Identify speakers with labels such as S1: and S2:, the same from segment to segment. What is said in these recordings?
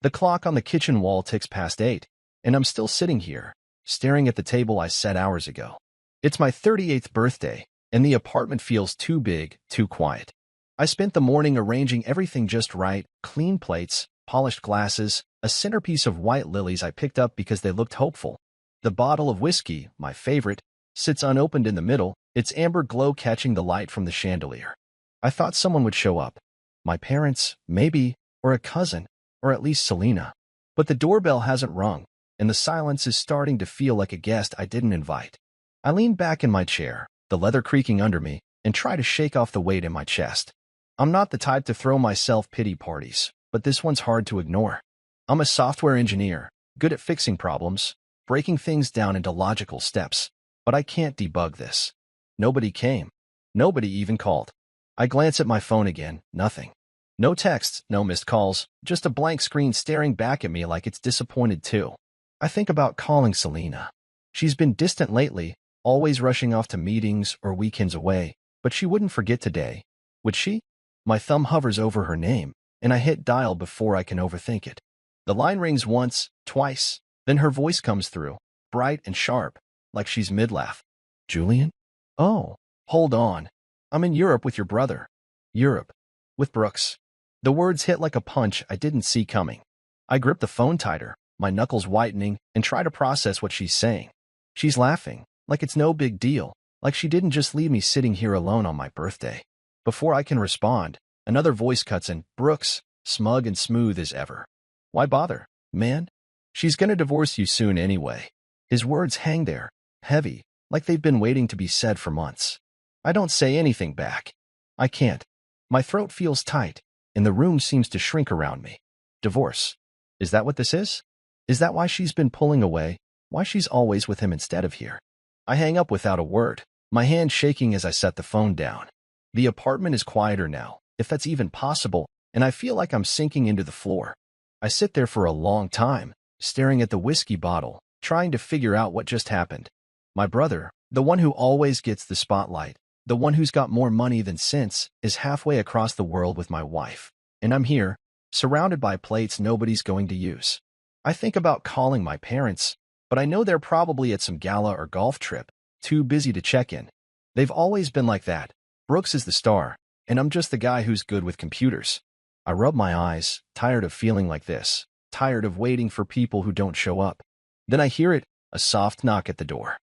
S1: The clock on the kitchen wall ticks past 8, and I'm still sitting here, staring at the table I set hours ago. It's my 38th birthday, and the apartment feels too big, too quiet. I spent the morning arranging everything just right: clean plates, polished glasses, a centerpiece of white lilies I picked up because they looked hopeful. The bottle of whiskey, my favorite, sits unopened in the middle, its amber glow catching the light from the chandelier. I thought someone would show up. My parents, maybe, or a cousin, or at least Selena. But the doorbell hasn't rung, and the silence is starting to feel like a guest I didn't invite. I lean back in my chair, the leather creaking under me, and try to shake off the weight in my chest. I'm not the type to throw myself pity parties, but this one's hard to ignore. I'm a software engineer, good at fixing problems, breaking things down into logical steps, but I can't debug this. Nobody came. Nobody even called. I glance at my phone again, nothing. No texts, no missed calls, just a blank screen staring back at me like it's disappointed too. I think about calling Selena. She's been distant lately, always rushing off to meetings or weekends away, but she wouldn't forget today. Would she? My thumb hovers over her name, and I hit dial before I can overthink it. The line rings once, twice, then her voice comes through, bright and sharp, like she's mid-laugh. Julian? Oh, hold on. I'm in Europe with your brother. Europe. With Brooks. The words hit like a punch I didn't see coming. I grip the phone tighter, my knuckles whitening, and try to process what she's saying. She's laughing, like it's no big deal, like she didn't just leave me sitting here alone on my birthday. Before I can respond, another voice cuts in, Brooks, smug and smooth as ever. Why bother, man? She's gonna divorce you soon anyway. His words hang there, heavy, like they've been waiting to be said for months. I don't say anything back. I can't. My throat feels tight, and the room seems to shrink around me. Divorce. Is that what this is? Is that why she's been pulling away? Why she's always with him instead of here? I hang up without a word, my hand shaking as I set the phone down. The apartment is quieter now, if that's even possible, and I feel like I'm sinking into the floor. I sit there for a long time, staring at the whiskey bottle, trying to figure out what just happened. My brother, the one who always gets the spotlight, the one who's got more money than sense, is halfway across the world with my wife. And I'm here, surrounded by plates nobody's going to use. I think about calling my parents, but I know they're probably at some gala or golf trip, too busy to check in. They've always been like that. Brooks is the star, and I'm just the guy who's good with computers. I rub my eyes, tired of feeling like this, tired of waiting for people who don't show up. Then I hear it, a soft knock at the door.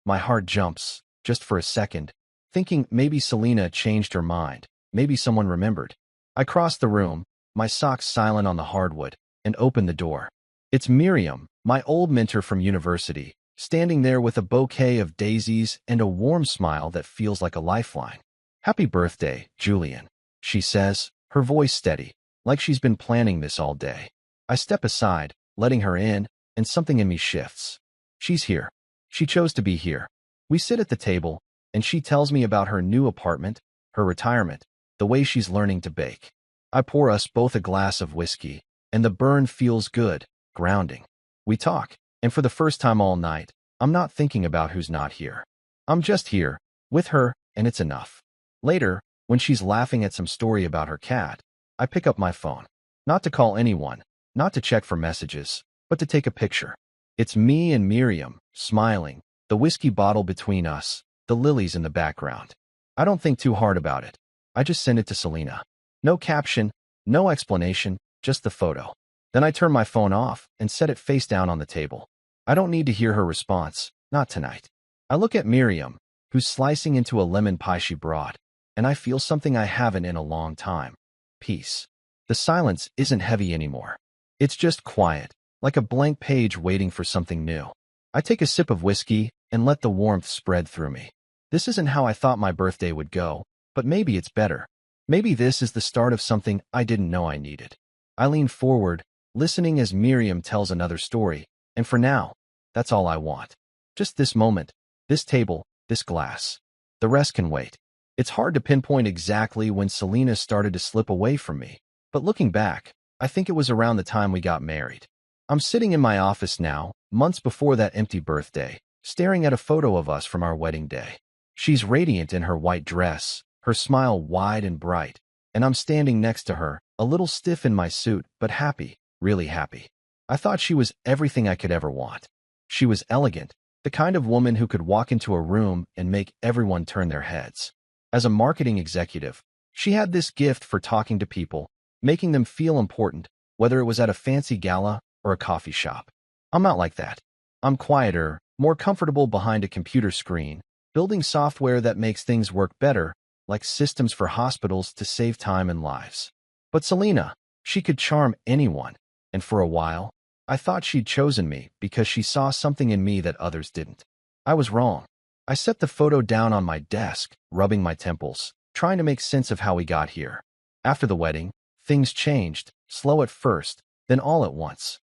S1: My heart jumps, just for a second, thinking maybe Selena changed her mind, maybe someone remembered. I cross the room, my socks silent on the hardwood, and open the door. It's Miriam, my old mentor from university, standing there with a bouquet of daisies and a warm smile that feels like a lifeline. Happy birthday, Julian, she says, her voice steady, like she's been planning this all day. I step aside, letting her in, and something in me shifts. She's here. She chose to be here. We sit at the table, and she tells me about her new apartment, her retirement, the way she's learning to bake. I pour us both a glass of whiskey, and the burn feels good, grounding. We talk, and for the first time all night, I'm not thinking about who's not here. I'm just here, with her, and it's enough. Later, when she's laughing at some story about her cat, I pick up my phone. Not to call anyone, not to check for messages, but to take a picture. It's me and Miriam, smiling, the whiskey bottle between us, the lilies in the background. I don't think too hard about it. I just send it to Selena. No caption, no explanation, just the photo. Then I turn my phone off and set it face down on the table. I don't need to hear her response, not tonight. I look at Miriam, who's slicing into a lemon pie she brought, and I feel something I haven't in a long time. Peace. The silence isn't heavy anymore. It's just quiet, like a blank page waiting for something new. I take a sip of whiskey and let the warmth spread through me. This isn't how I thought my birthday would go, but maybe it's better. Maybe this is the start of something I didn't know I needed. I lean forward, listening as Miriam tells another story, and for now, that's all I want. Just this moment, this table, this glass. The rest can wait. It's hard to pinpoint exactly when Selena started to slip away from me, but looking back, I think it was around the time we got married. I'm sitting in my office now, months before that empty birthday, staring at a photo of us from our wedding day. She's radiant in her white dress, her smile wide and bright, and I'm standing next to her, a little stiff in my suit, but happy, really happy. I thought she was everything I could ever want. She was elegant, the kind of woman who could walk into a room and make everyone turn their heads. As a marketing executive, she had this gift for talking to people, making them feel important, whether it was at a fancy gala or a coffee shop. I'm not like that. I'm quieter, more comfortable behind a computer screen, building software that makes things work better, like systems for hospitals to save time and lives. But Selena, she could charm anyone, and for a while, I thought she'd chosen me because she saw something in me that others didn't. I was wrong. I set the photo down on my desk, rubbing my temples, trying to make sense of how we got here. After the wedding, things changed, slow at first, then all at once.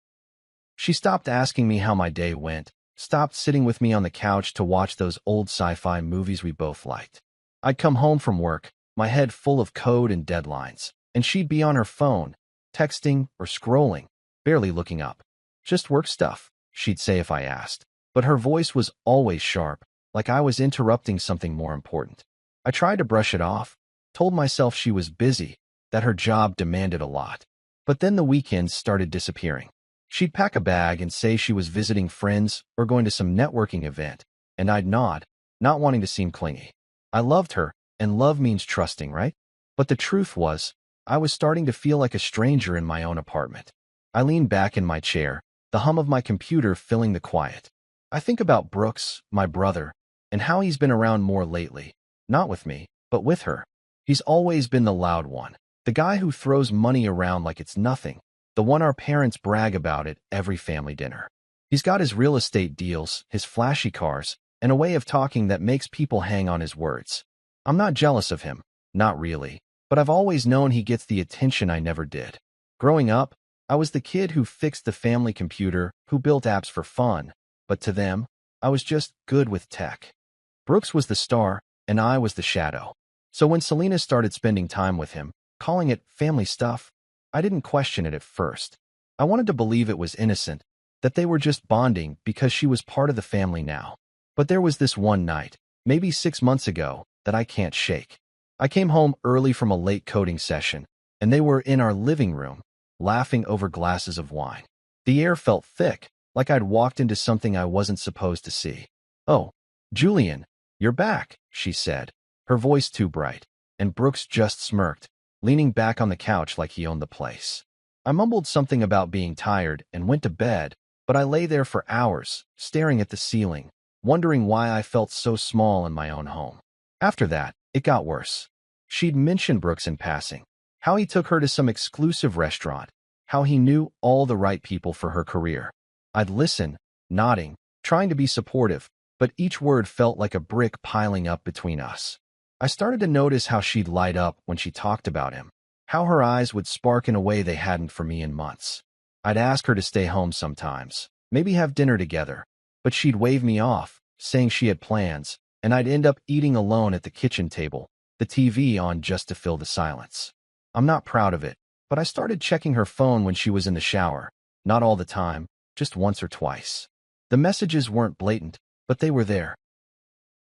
S1: She stopped asking me how my day went, stopped sitting with me on the couch to watch those old sci-fi movies we both liked. I'd come home from work, my head full of code and deadlines, and she'd be on her phone, texting or scrolling, barely looking up. Just work stuff, she'd say if I asked. But her voice was always sharp, like I was interrupting something more important. I tried to brush it off, told myself she was busy, that her job demanded a lot. But then the weekends started disappearing. She'd pack a bag and say she was visiting friends or going to some networking event, and I'd nod, not wanting to seem clingy. I loved her, and love means trusting, right? But the truth was, I was starting to feel like a stranger in my own apartment. I leaned back in my chair, the hum of my computer filling the quiet. I think about Brooks, my brother, and how he's been around more lately. Not with me, but with her. He's always been the loud one, the guy who throws money around like it's nothing, the one our parents brag about at every family dinner. He's got his real estate deals, his flashy cars, and a way of talking that makes people hang on his words. I'm not jealous of him, not really, but I've always known he gets the attention I never did. Growing up, I was the kid who fixed the family computer, who built apps for fun, but to them, I was just good with tech. Brooks was the star, and I was the shadow. So when Selena started spending time with him, calling it family stuff, I didn't question it at first. I wanted to believe it was innocent, that they were just bonding because she was part of the family now. But there was this one night, maybe 6 months ago, that I can't shake. I came home early from a late coding session, and they were in our living room, laughing over glasses of wine. The air felt thick, like I'd walked into something I wasn't supposed to see. "Oh, Julian, you're back," she said, her voice too bright, and Brooks just smirked, leaning back on the couch like he owned the place. I mumbled something about being tired and went to bed, but I lay there for hours, staring at the ceiling, wondering why I felt so small in my own home. After that, it got worse. She'd mentioned Brooks in passing, how he took her to some exclusive restaurant, how he knew all the right people for her career. I'd listen, nodding, trying to be supportive, but each word felt like a brick piling up between us. I started to notice how she'd light up when she talked about him, how her eyes would spark in a way they hadn't for me in months. I'd ask her to stay home sometimes, maybe have dinner together, but she'd wave me off, saying she had plans, and I'd end up eating alone at the kitchen table, the TV on just to fill the silence. I'm not proud of it, but I started checking her phone when she was in the shower, not all the time, just once or twice. The messages weren't blatant, but they were there.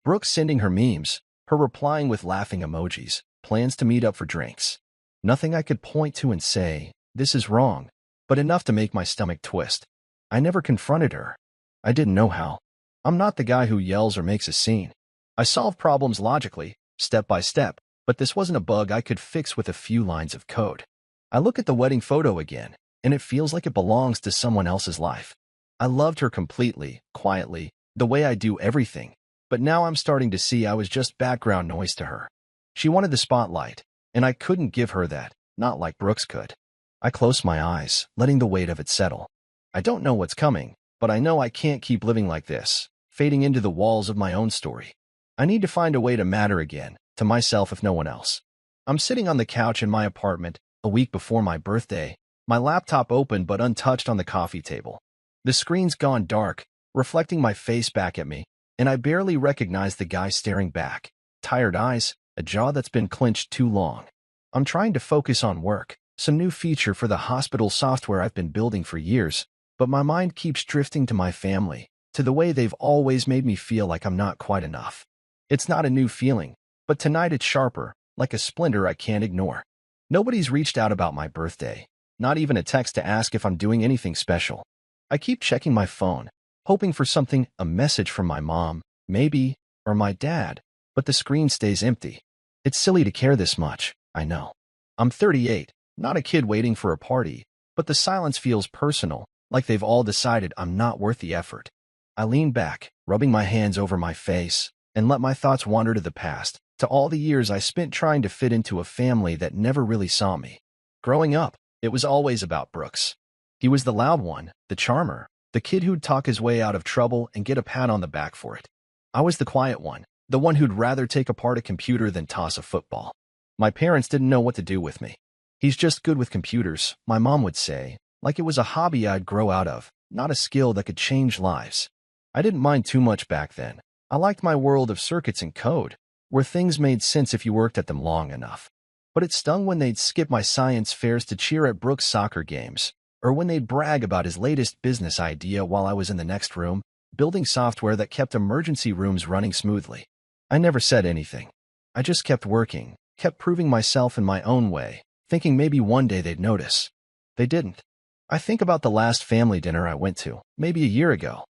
S1: Brooke sending her memes, her replying with laughing emojis, plans to meet up for drinks. Nothing I could point to and say, "This is wrong," but enough to make my stomach twist. I never confronted her. I didn't know how. I'm not the guy who yells or makes a scene. I solve problems logically, step by step, but this wasn't a bug I could fix with a few lines of code. I look at the wedding photo again, and it feels like it belongs to someone else's life. I loved her completely, quietly, the way I do everything, but now I'm starting to see I was just background noise to her. She wanted the spotlight, and I couldn't give her that, not like Brooks could. I closed my eyes, letting the weight of it settle. I don't know what's coming, but I know I can't keep living like this, fading into the walls of my own story. I need to find a way to matter again, to myself if no one else. I'm sitting on the couch in my apartment, a week before my birthday, my laptop open but untouched on the coffee table. The screen's gone dark, reflecting my face back at me, and I barely recognize the guy staring back. Tired eyes, a jaw that's been clenched too long. I'm trying to focus on work, some new feature for the hospital software I've been building for years, but my mind keeps drifting to my family, to the way they've always made me feel like I'm not quite enough. It's not a new feeling, but tonight it's sharper, like a splinter I can't ignore. Nobody's reached out about my birthday. Not even a text to ask if I'm doing anything special. I keep checking my phone, hoping for something, a message from my mom, maybe, or my dad, but the screen stays empty. It's silly to care this much, I know. I'm 38, not a kid waiting for a party, but the silence feels personal, like they've all decided I'm not worth the effort. I lean back, rubbing my hands over my face, and let my thoughts wander to the past, to all the years I spent trying to fit into a family that never really saw me. Growing up, it was always about Brooks. He was the loud one, the charmer, the kid who'd talk his way out of trouble and get a pat on the back for it. I was the quiet one, the one who'd rather take apart a computer than toss a football. My parents didn't know what to do with me. He's just good with computers, my mom would say, like it was a hobby I'd grow out of, not a skill that could change lives. I didn't mind too much back then. I liked my world of circuits and code, where things made sense if you worked at them long enough. But it stung when they'd skip my science fairs to cheer at Brooks' soccer games, or when they'd brag about his latest business idea while I was in the next room, building software that kept emergency rooms running smoothly. I never said anything. I just kept working, kept proving myself in my own way, thinking maybe one day they'd notice. They didn't. I think about the last family dinner I went to, maybe a year ago.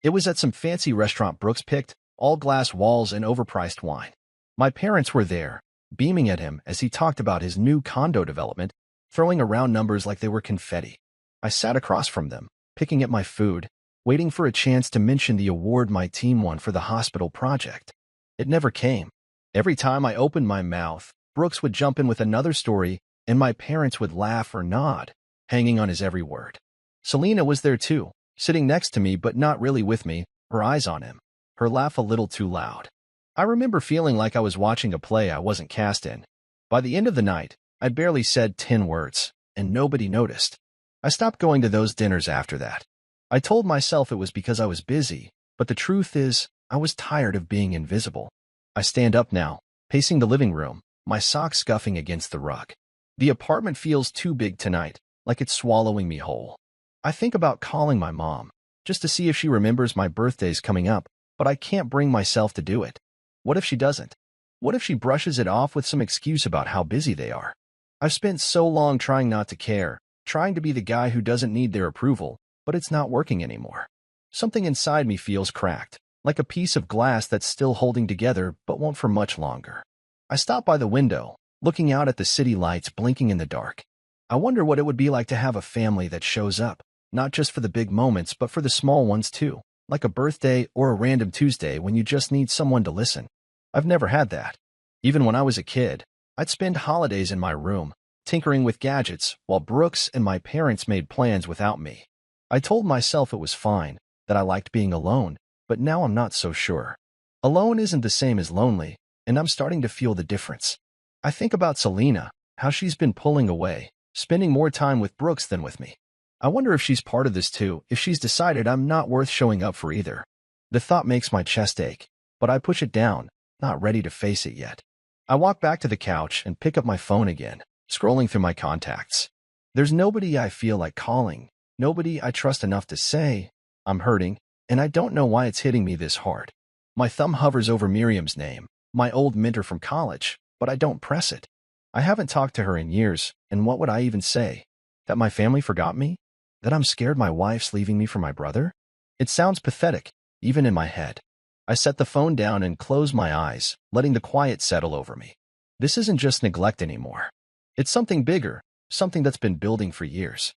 S1: It was at some fancy restaurant Brooks picked, all glass walls and overpriced wine. My parents were there, beaming at him as he talked about his new condo development, throwing around numbers like they were confetti. I sat across from them, picking at my food, waiting for a chance to mention the award my team won for the hospital project. It never came. Every time I opened my mouth, Brooks would jump in with another story, and my parents would laugh or nod, hanging on his every word. Selena was there too, sitting next to me but not really with me, her eyes on him, her laugh a little too loud. I remember feeling like I was watching a play I wasn't cast in. By the end of the night, I'd barely said 10 words, and nobody noticed. I stopped going to those dinners after that. I told myself it was because I was busy, but the truth is, I was tired of being invisible. I stand up now, pacing the living room, my socks scuffing against the rug. The apartment feels too big tonight, like it's swallowing me whole. I think about calling my mom, just to see if she remembers my birthday's coming up, but I can't bring myself to do it. What if she doesn't? What if she brushes it off with some excuse about how busy they are? I've spent so long trying not to care, trying to be the guy who doesn't need their approval, but it's not working anymore. Something inside me feels cracked, like a piece of glass that's still holding together but won't for much longer. I stop by the window, looking out at the city lights blinking in the dark. I wonder what it would be like to have a family that shows up, not just for the big moments but for the small ones too, like a birthday or a random Tuesday when you just need someone to listen. I've never had that. Even when I was a kid, I'd spend holidays in my room, tinkering with gadgets, while Brooks and my parents made plans without me. I told myself it was fine, that I liked being alone, but now I'm not so sure. Alone isn't the same as lonely, and I'm starting to feel the difference. I think about Selena, how she's been pulling away, spending more time with Brooks than with me. I wonder if she's part of this too, if she's decided I'm not worth showing up for either. The thought makes my chest ache, but I push it down, not ready to face it yet. I walk back to the couch and pick up my phone again, scrolling through my contacts. There's nobody I feel like calling, nobody I trust enough to say, I'm hurting, and I don't know why it's hitting me this hard. My thumb hovers over Miriam's name, my old mentor from college, but I don't press it. I haven't talked to her in years, and what would I even say? That my family forgot me? That I'm scared my wife's leaving me for my brother? It sounds pathetic, even in my head. I set the phone down and close my eyes, letting the quiet settle over me. This isn't just neglect anymore. It's something bigger, something that's been building for years.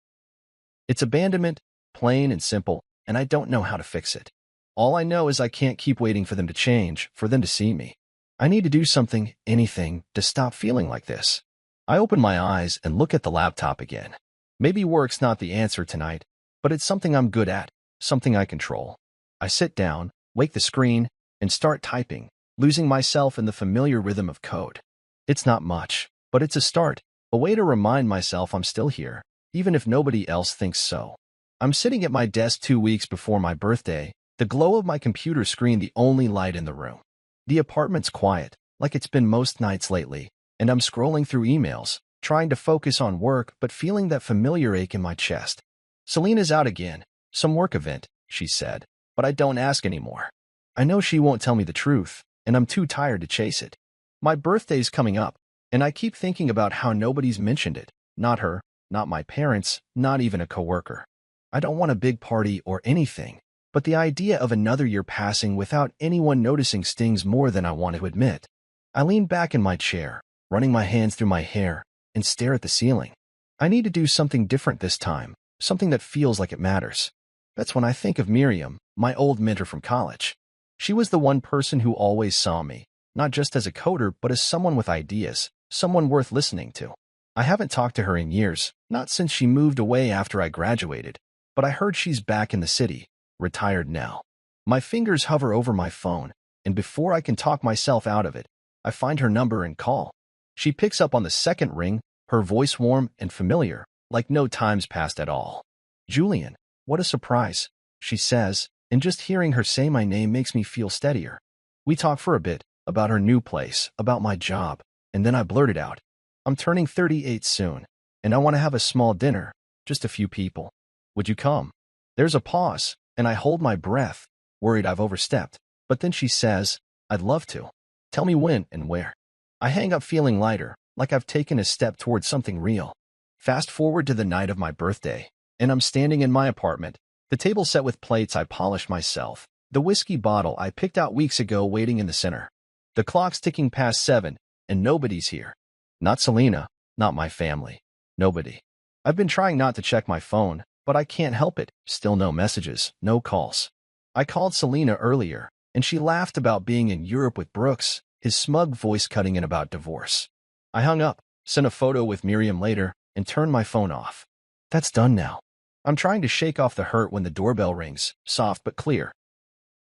S1: It's abandonment, plain and simple, and I don't know how to fix it. All I know is I can't keep waiting for them to change, for them to see me. I need to do something, anything, to stop feeling like this. I open my eyes and look at the laptop again. Maybe work's not the answer tonight, but it's something I'm good at, something I control. I sit down, wake the screen, and start typing, losing myself in the familiar rhythm of code. It's not much, but it's a start, a way to remind myself I'm still here, even if nobody else thinks so. I'm sitting at my desk 2 weeks before my birthday, the glow of my computer screen the only light in the room. The apartment's quiet, like it's been most nights lately, and I'm scrolling through emails, trying to focus on work but feeling that familiar ache in my chest. Selena's out again, some work event, she said, but I don't ask anymore. I know she won't tell me the truth, and I'm too tired to chase it. My birthday's coming up, and I keep thinking about how nobody's mentioned it, not her, not my parents, not even a coworker. I don't want a big party or anything, but the idea of another year passing without anyone noticing stings more than I want to admit. I lean back in my chair, running my hands through my hair, and stare at the ceiling. I need to do something different this time, something that feels like it matters. That's when I think of Miriam, my old mentor from college. She was the one person who always saw me, not just as a coder, but as someone with ideas, someone worth listening to. I haven't talked to her in years, not since she moved away after I graduated, but I heard she's back in the city, retired now. My fingers hover over my phone, and before I can talk myself out of it, I find her number and call. She picks up on the second ring, her voice warm and familiar, like no time's passed at all. "Julian, what a surprise," she says, and just hearing her say my name makes me feel steadier. We talk for a bit, about her new place, about my job, and then I blurted out, "I'm turning 38 soon, and I want to have a small dinner, just a few people. Would you come?" There's a pause, and I hold my breath, worried I've overstepped, but then she says, "I'd love to. Tell me when and where." I hang up feeling lighter, like I've taken a step towards something real. Fast forward to the night of my birthday, and I'm standing in my apartment, the table set with plates I polished myself, the whiskey bottle I picked out weeks ago waiting in the center. The clock's ticking past 7, and nobody's here. Not Selena, not my family. Nobody. I've been trying not to check my phone, but I can't help it. Still no messages, no calls. I called Selena earlier, and she laughed about being in Europe with Brooks, his smug voice cutting in about divorce. I hung up, sent a photo with Miriam later, and turned my phone off. That's done now. I'm trying to shake off the hurt when the doorbell rings, soft but clear.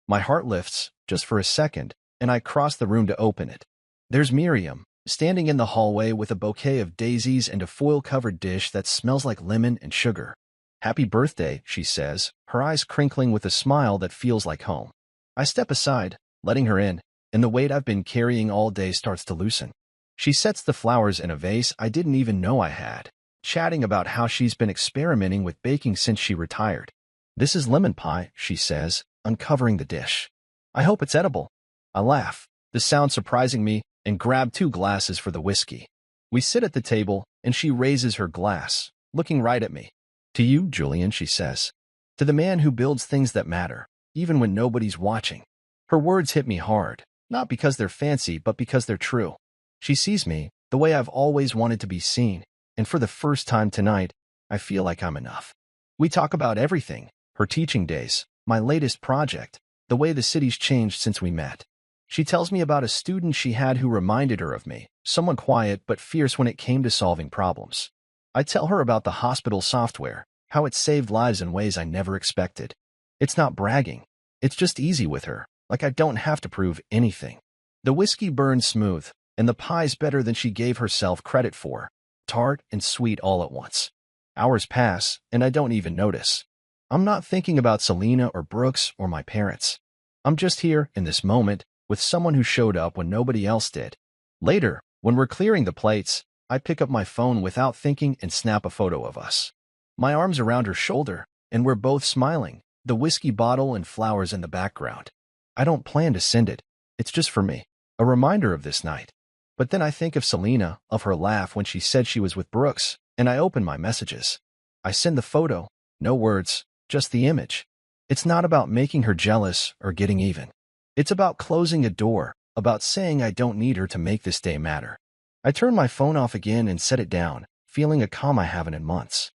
S1: My heart lifts, just for a second, and I cross the room to open it. There's Miriam, standing in the hallway with a bouquet of daisies and a foil-covered dish that smells like lemon and sugar. "Happy birthday," she says, her eyes crinkling with a smile that feels like home. I step aside, letting her in, and the weight I've been carrying all day starts to loosen. She sets the flowers in a vase I didn't even know I had, chatting about how she's been experimenting with baking since she retired. "This is lemon pie," she says, uncovering the dish. "I hope it's edible." I laugh, the sound surprising me, and grab 2 glasses for the whiskey. We sit at the table, and she raises her glass, looking right at me. "To you, Julian," she says. "To the man who builds things that matter, even when nobody's watching." Her words hit me hard, not because they're fancy, but because they're true. She sees me, the way I've always wanted to be seen, and for the first time tonight, I feel like I'm enough. We talk about everything, her teaching days, my latest project, the way the city's changed since we met. She tells me about a student she had who reminded her of me, someone quiet but fierce when it came to solving problems. I tell her about the hospital software, how it saved lives in ways I never expected. It's not bragging. It's just easy with her, like I don't have to prove anything. The whiskey burns smooth, and the pie's better than she gave herself credit for, tart and sweet all at once. Hours pass, and I don't even notice. I'm not thinking about Selena or Brooks or my parents. I'm just here, in this moment, with someone who showed up when nobody else did. Later, when we're clearing the plates, I pick up my phone without thinking and snap a photo of us. My arm's around her shoulder, and we're both smiling, the whiskey bottle and flowers in the background. I don't plan to send it. It's just for me, a reminder of this night. But then I think of Selena, of her laugh when she said she was with Brooks, and I open my messages. I send the photo, no words, just the image. It's not about making her jealous or getting even. It's about closing a door, about saying I don't need her to make this day matter. I turn my phone off again and set it down, feeling a calm I haven't in months.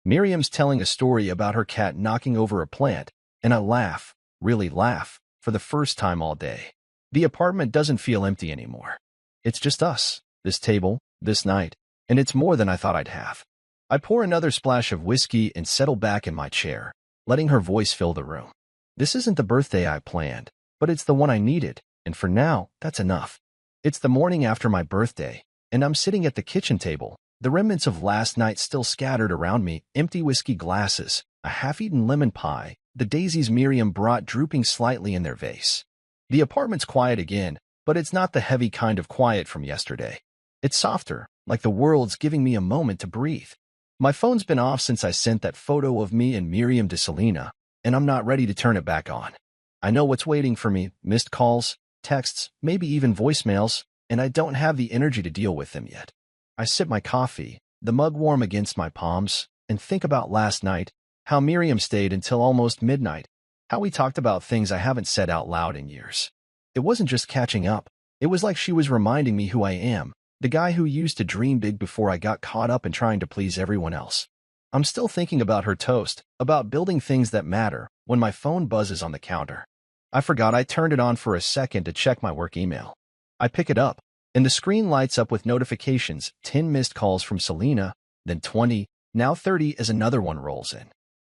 S1: Miriam's telling a story about her cat knocking over a plant, and I laugh, really laugh, for the first time all day. The apartment doesn't feel empty anymore. It's just us, this table, this night, and it's more than I thought I'd have. I pour another splash of whiskey and settle back in my chair, letting her voice fill the room. This isn't the birthday I planned, but it's the one I needed, and for now, that's enough. It's the morning after my birthday, and I'm sitting at the kitchen table, the remnants of last night still scattered around me, empty whiskey glasses, a half-eaten lemon pie, the daisies Miriam brought drooping slightly in their vase. The apartment's quiet again, but it's not the heavy kind of quiet from yesterday. It's softer, like the world's giving me a moment to breathe. My phone's been off since I sent that photo of me and Miriam to Selena, and I'm not ready to turn it back on. I know what's waiting for me, missed calls, texts, maybe even voicemails, and I don't have the energy to deal with them yet. I sip my coffee, the mug warm against my palms, and think about last night, how Miriam stayed until almost midnight, how we talked about things I haven't said out loud in years. It wasn't just catching up. It was like she was reminding me who I am, the guy who used to dream big before I got caught up in trying to please everyone else. I'm still thinking about her toast, about building things that matter, when my phone buzzes on the counter. I forgot I turned it on for a second to check my work email. I pick it up, and the screen lights up with notifications, 10 missed calls from Selena, then 20, now 30 as another one rolls in.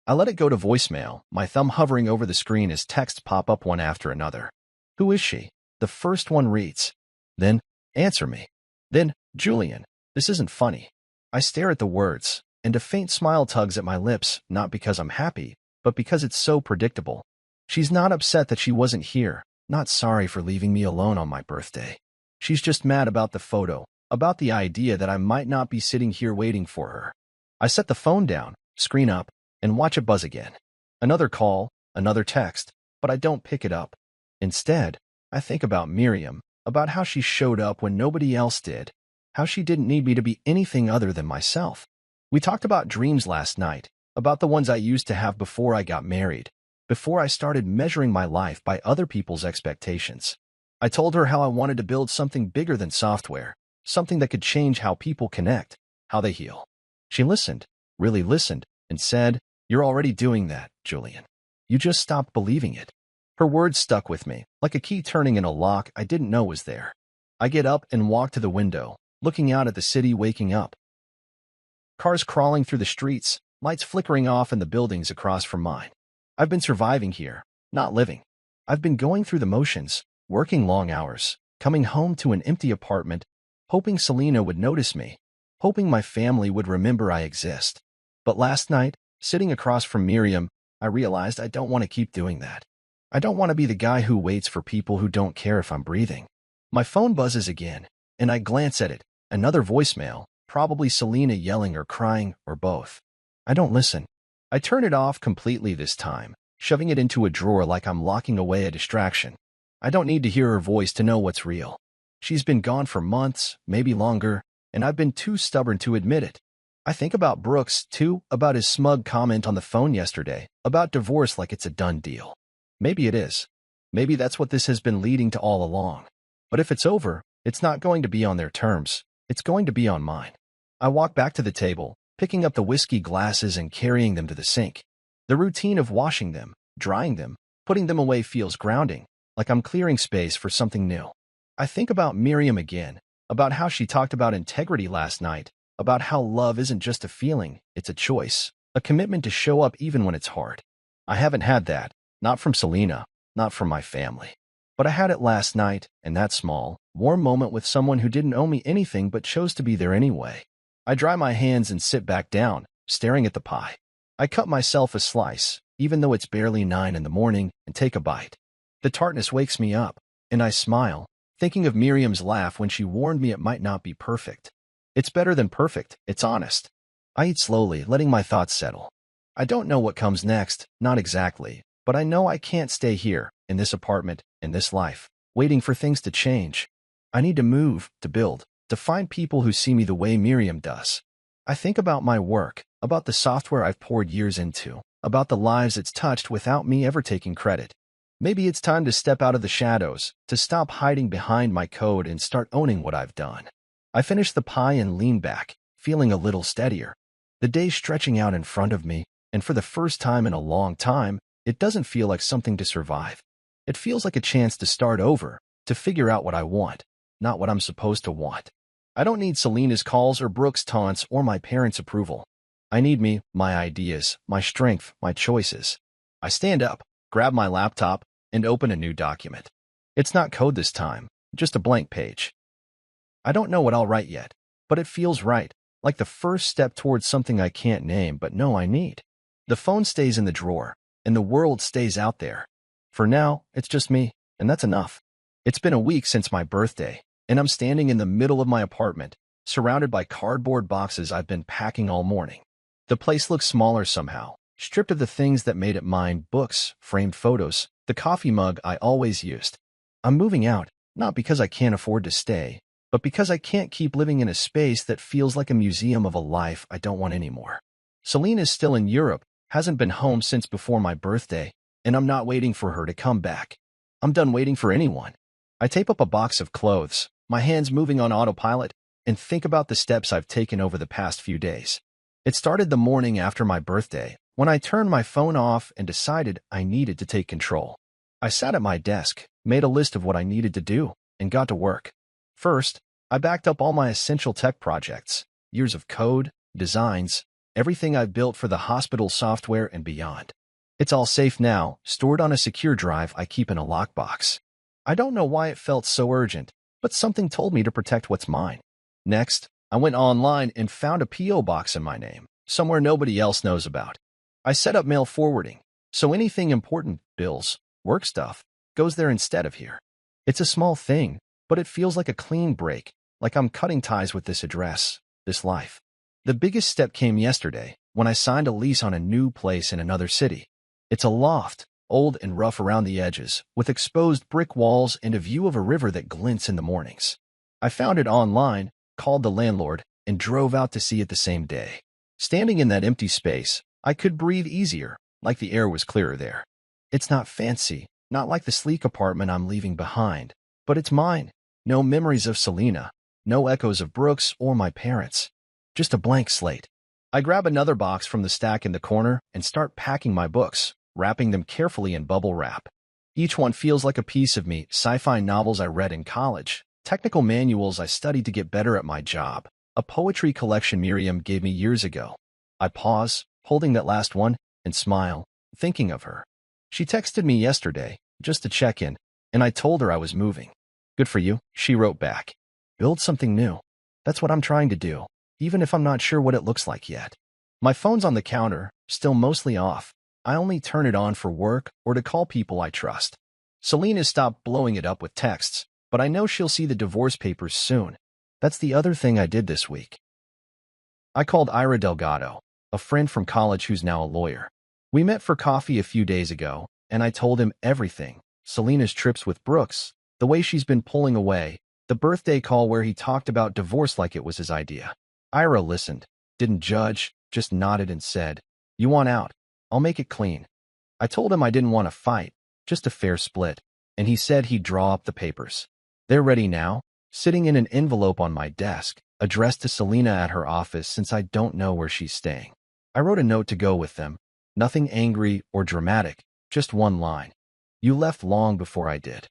S1: I let it go to voicemail, my thumb hovering over the screen as texts pop up one after another. Who is she? The first one reads. Then, answer me. Then, Julian, this isn't funny. I stare at the words, and a faint smile tugs at my lips, not because I'm happy, but because it's so predictable. She's not upset that she wasn't here, not sorry for leaving me alone on my birthday. She's just mad about the photo, about the idea that I might not be sitting here waiting for her. I set the phone down, screen up, and watch it buzz again. Another call, another text, but I don't pick it up. Instead, I think about Miriam, about how she showed up when nobody else did, how she didn't need me to be anything other than myself. We talked about dreams last night, about the ones I used to have before I got married, before I started measuring my life by other people's expectations. I told her how I wanted to build something bigger than software, something that could change how people connect, how they heal. She listened, really listened, and said, "You're already doing that, Julian. You just stopped believing it." Her words stuck with me, like a key turning in a lock I didn't know was there. I get up and walk to the window, looking out at the city waking up. Cars crawling through the streets, lights flickering off in the buildings across from mine. I've been surviving here, not living. I've been going through the motions, working long hours, coming home to an empty apartment, hoping Selena would notice me, hoping my family would remember I exist. But last night, sitting across from Miriam, I realized I don't want to keep doing that. I don't want to be the guy who waits for people who don't care if I'm breathing. My phone buzzes again, and I glance at it, another voicemail, probably Selena yelling or crying, or both. I don't listen. I turn it off completely this time, shoving it into a drawer like I'm locking away a distraction. I don't need to hear her voice to know what's real. She's been gone for months, maybe longer, and I've been too stubborn to admit it. I think about Brooks, too, about his smug comment on the phone yesterday, about divorce like it's a done deal. Maybe it is. Maybe that's what this has been leading to all along. But if it's over, it's not going to be on their terms. It's going to be on mine. I walk back to the table, picking up the whiskey glasses and carrying them to the sink. The routine of washing them, drying them, putting them away feels grounding, like I'm clearing space for something new. I think about Miriam again, about how she talked about integrity last night, about how love isn't just a feeling, it's a choice, a commitment to show up even when it's hard. I haven't had that, not from Selena, not from my family. But I had it last night, in that small, warm moment with someone who didn't owe me anything but chose to be there anyway. I dry my hands and sit back down, staring at the pie. I cut myself a slice, even though it's barely 9 in the morning, and take a bite. The tartness wakes me up, and I smile, thinking of Miriam's laugh when she warned me it might not be perfect. It's better than perfect, it's honest. I eat slowly, letting my thoughts settle. I don't know what comes next, not exactly, but I know I can't stay here, in this apartment, in this life, waiting for things to change. I need to move, to build, to find people who see me the way Miriam does. I think about my work, about the software I've poured years into, about the lives it's touched without me ever taking credit. Maybe it's time to step out of the shadows, to stop hiding behind my code and start owning what I've done. I finish the pie and lean back, feeling a little steadier. The day's stretching out in front of me, and for the first time in a long time, it doesn't feel like something to survive. It feels like a chance to start over, to figure out what I want, not what I'm supposed to want. I don't need Selena's calls or Brooks' taunts or my parents' approval. I need me, my ideas, my strength, my choices. I stand up, grab my laptop, and open a new document. It's not code this time, just a blank page. I don't know what I'll write yet, but it feels right, like the first step towards something I can't name but know I need. The phone stays in the drawer, and the world stays out there. For now, it's just me, and that's enough. It's been a week since my birthday, and I'm standing in the middle of my apartment, surrounded by cardboard boxes I've been packing all morning. The place looks smaller somehow, stripped of the things that made it mine: books, framed photos, the coffee mug I always used. I'm moving out, not because I can't afford to stay, but because I can't keep living in a space that feels like a museum of a life I don't want anymore. Selena's still in Europe, hasn't been home since before my birthday, and I'm not waiting for her to come back. I'm done waiting for anyone. I tape up a box of clothes, my hands moving on autopilot, and think about the steps I've taken over the past few days. It started the morning after my birthday, when I turned my phone off and decided I needed to take control. I sat at my desk, made a list of what I needed to do, and got to work. First, I backed up all my essential tech projects, years of code, designs, everything I've built for the hospital software and beyond. It's all safe now, stored on a secure drive I keep in a lockbox. I don't know why it felt so urgent, but something told me to protect what's mine. Next, I went online and found a P.O. box in my name, somewhere nobody else knows about. I set up mail forwarding, so anything important, bills, work stuff, goes there instead of here. It's a small thing, but it feels like a clean break, like I'm cutting ties with this address, this life. The biggest step came yesterday, when I signed a lease on a new place in another city. It's a loft, old and rough around the edges, with exposed brick walls and a view of a river that glints in the mornings. I found it online, called the landlord, and drove out to see it the same day. Standing in that empty space, I could breathe easier, like the air was clearer there. It's not fancy, not like the sleek apartment I'm leaving behind, but it's mine. No memories of Selena, no echoes of Brooks or my parents. Just a blank slate. I grab another box from the stack in the corner and start packing my books, wrapping them carefully in bubble wrap. Each one feels like a piece of me, sci-fi novels I read in college, technical manuals I studied to get better at my job, a poetry collection Miriam gave me years ago. I pause, holding that last one, and smile, thinking of her. She texted me yesterday, just to check in, and I told her I was moving. Good for you, she wrote back. Build something new. That's what I'm trying to do, even if I'm not sure what it looks like yet. My phone's on the counter, still mostly off. I only turn it on for work or to call people I trust. Selena stopped blowing it up with texts, but I know she'll see the divorce papers soon. That's the other thing I did this week. I called Ira Delgado, a friend from college who's now a lawyer. We met for coffee a few days ago, and I told him everything. Selena's trips with Brooks, the way she's been pulling away, the birthday call where he talked about divorce like it was his idea. Ira listened, didn't judge, just nodded and said, "You want out? I'll make it clean." I told him I didn't want to fight, just a fair split, and he said he'd draw up the papers. They're ready now, sitting in an envelope on my desk, addressed to Selena at her office since I don't know where she's staying. I wrote a note to go with them, nothing angry or dramatic, just one line. You left long before I did.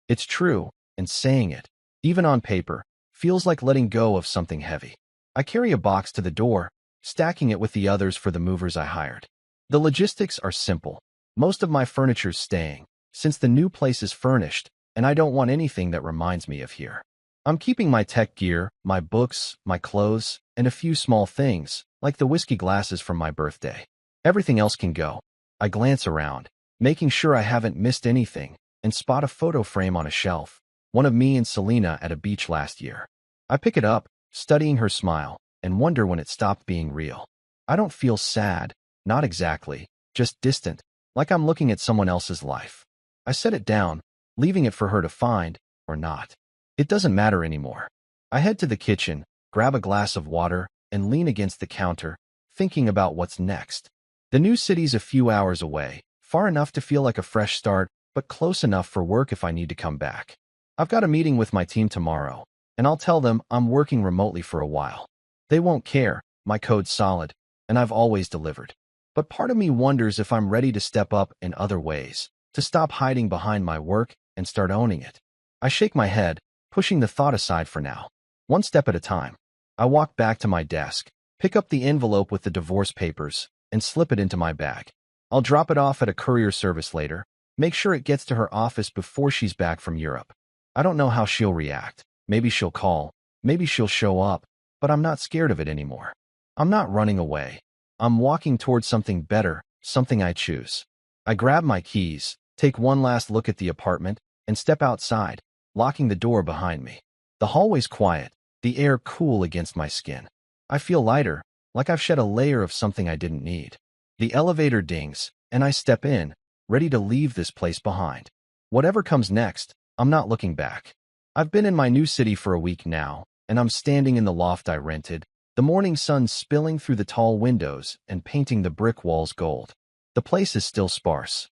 S1: It's true, and saying it, even on paper, feels like letting go of something heavy. I carry a box to the door, stacking it with the others for the movers I hired. The logistics are simple. Most of my furniture's staying, since the new place is furnished, and I don't want anything that reminds me of here. I'm keeping my tech gear, my books, my clothes, and a few small things, like the whiskey glasses from my birthday. Everything else can go. I glance around, making sure I haven't missed anything, and spot a photo frame on a shelf, one of me and Selena at a beach last year. I pick it up, studying her smile, and wonder when it stopped being real. I don't feel sad, not exactly, just distant, like I'm looking at someone else's life. I set it down, leaving it for her to find, or not. It doesn't matter anymore. I head to the kitchen, grab a glass of water, and lean against the counter, thinking about what's next. The new city's a few hours away, far enough to feel like a fresh start, but close enough for work if I need to come back. I've got a meeting with my team tomorrow, and I'll tell them I'm working remotely for a while. They won't care, my code's solid, and I've always delivered. But part of me wonders if I'm ready to step up in other ways, to stop hiding behind my work and start owning it. I shake my head, pushing the thought aside for now. One step at a time. I walk back to my desk, pick up the envelope with the divorce papers, and slip it into my bag. I'll drop it off at a courier service later, make sure it gets to her office before she's back from Europe. I don't know how she'll react. Maybe she'll call, maybe she'll show up, but I'm not scared of it anymore. I'm not running away. I'm walking towards something better, something I choose. I grab my keys, take one last look at the apartment, and step outside, locking the door behind me. The hallway's quiet, the air cool against my skin. I feel lighter, like I've shed a layer of something I didn't need. The elevator dings, and I step in, ready to leave this place behind. Whatever comes next, I'm not looking back. I've been in my new city for a week now, and I'm standing in the loft I rented, the morning sun spilling through the tall windows and painting the brick walls gold. The place is still sparse.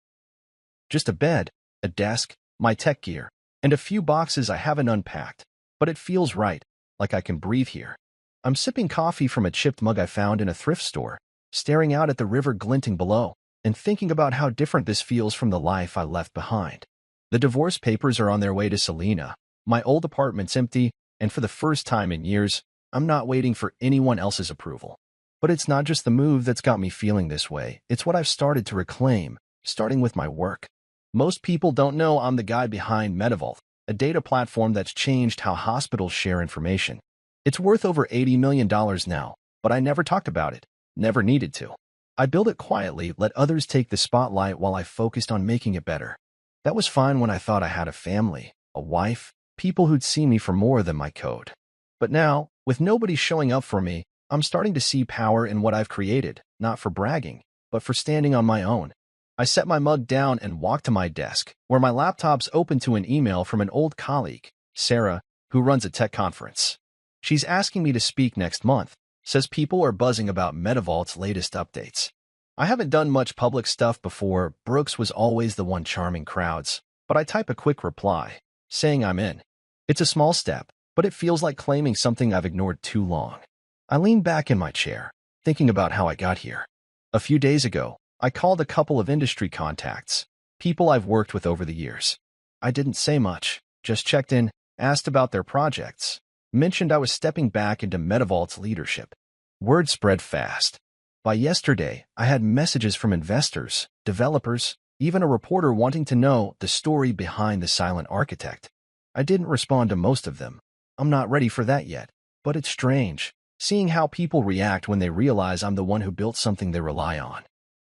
S1: Just a bed, a desk, my tech gear, and a few boxes I haven't unpacked, but it feels right, like I can breathe here. I'm sipping coffee from a chipped mug I found in a thrift store, staring out at the river glinting below, and thinking about how different this feels from the life I left behind. The divorce papers are on their way to Selena. My old apartment's empty, and for the first time in years, I'm not waiting for anyone else's approval. But it's not just the move that's got me feeling this way, it's what I've started to reclaim, starting with my work. Most people don't know I'm the guy behind MediVault, a data platform that's changed how hospitals share information. It's worth over $80 million now, but I never talked about it, never needed to. I built it quietly, let others take the spotlight while I focused on making it better. That was fine when I thought I had a family, a wife, people who'd see me for more than my code. But now, with nobody showing up for me, I'm starting to see power in what I've created, not for bragging, but for standing on my own. I set my mug down and walked to my desk, where my laptop's open to an email from an old colleague, Sarah, who runs a tech conference. She's asking me to speak next month, says people are buzzing about MediVault's latest updates. I haven't done much public stuff before. Brooks was always the one charming crowds, but I type a quick reply, saying I'm in. It's a small step, but it feels like claiming something I've ignored too long. I lean back in my chair, thinking about how I got here. A few days ago, I called a couple of industry contacts, people I've worked with over the years. I didn't say much, just checked in, asked about their projects, mentioned I was stepping back into MediVault's leadership. Word spread fast. By yesterday, I had messages from investors, developers, even a reporter wanting to know the story behind the silent architect. I didn't respond to most of them. I'm not ready for that yet, but it's strange, seeing how people react when they realize I'm the one who built something they rely on.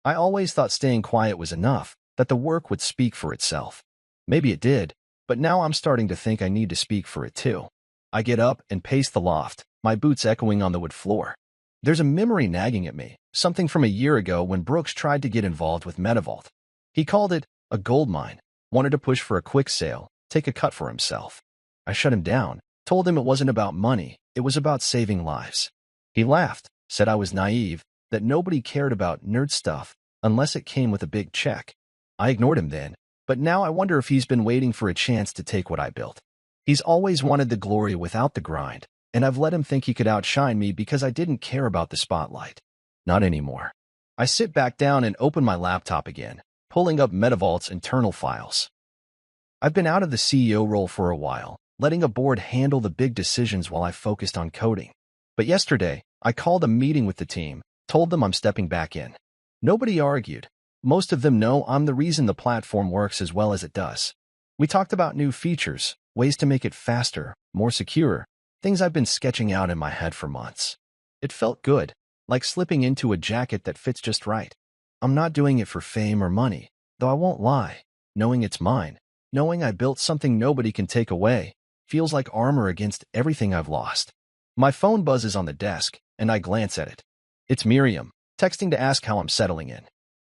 S1: I always thought staying quiet was enough, that the work would speak for itself. Maybe it did, but now I'm starting to think I need to speak for it too. I get up and pace the loft, my boots echoing on the wood floor. There's a memory nagging at me, something from a year ago when Brooks tried to get involved with MediVault. He called it a gold mine, wanted to push for a quick sale, take a cut for himself. I shut him down, told him it wasn't about money, it was about saving lives. He laughed, said I was naive, that nobody cared about nerd stuff unless it came with a big check. I ignored him then, but now I wonder if he's been waiting for a chance to take what I built. He's always wanted the glory without the grind, and I've let him think he could outshine me because I didn't care about the spotlight. Not anymore. I sit back down and open my laptop again, pulling up MediVault's internal files. I've been out of the CEO role for a while, letting a board handle the big decisions while I focused on coding. But yesterday, I called a meeting with the team, told them I'm stepping back in. Nobody argued. Most of them know I'm the reason the platform works as well as it does. We talked about new features, ways to make it faster, more secure, things I've been sketching out in my head for months. It felt good, like slipping into a jacket that fits just right. I'm not doing it for fame or money, though I won't lie. Knowing it's mine, knowing I built something nobody can take away, feels like armor against everything I've lost. My phone buzzes on the desk, and I glance at it. It's Miriam, texting to ask how I'm settling in.